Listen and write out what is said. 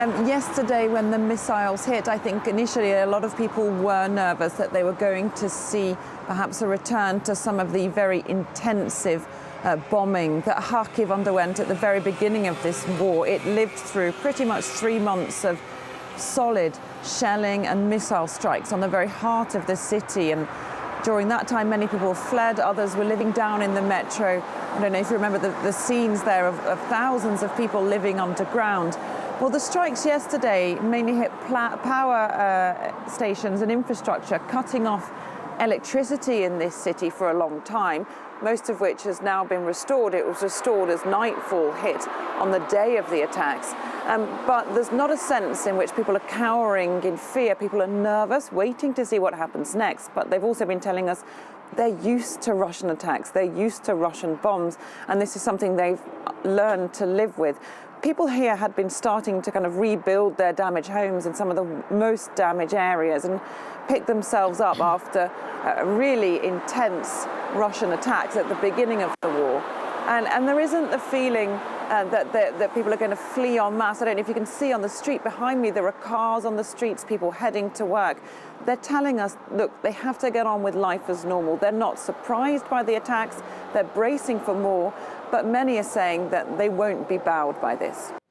Yesterday, when the missiles hit, I think initially a lot of people were nervous that they were going to see perhaps a return to some of the very intensive bombing that Kharkiv underwent at the very beginning of this war. It lived through pretty much 3 months of solid shelling and missile strikes on the very heart of the city. And during that time, many people fled, others were living down in the metro. I don't know if you remember the scenes there of thousands of people living underground. Well, the strikes yesterday mainly hit power stations and infrastructure, cutting off electricity in this city for a long time, most of which has now been restored. It was restored as nightfall hit on the day of the attacks. But there's not a sense in which people are cowering in fear. People are nervous, waiting to see what happens next. But they've also been telling us they're used to Russian attacks, they're used to Russian bombs, and this is something they've learned to live with. People here had been starting to kind of rebuild their damaged homes in some of the most damaged areas and pick themselves up after really intense Russian attacks at the beginning of the war. And there isn't the feeling that people are going to flee en masse. I don't know if you can see on the street behind me, there are cars on the streets, people heading to work. They're telling us, look, they have to get on with life as normal. They're not surprised by the attacks, they're bracing for more, but many are saying that they won't be bowed by this.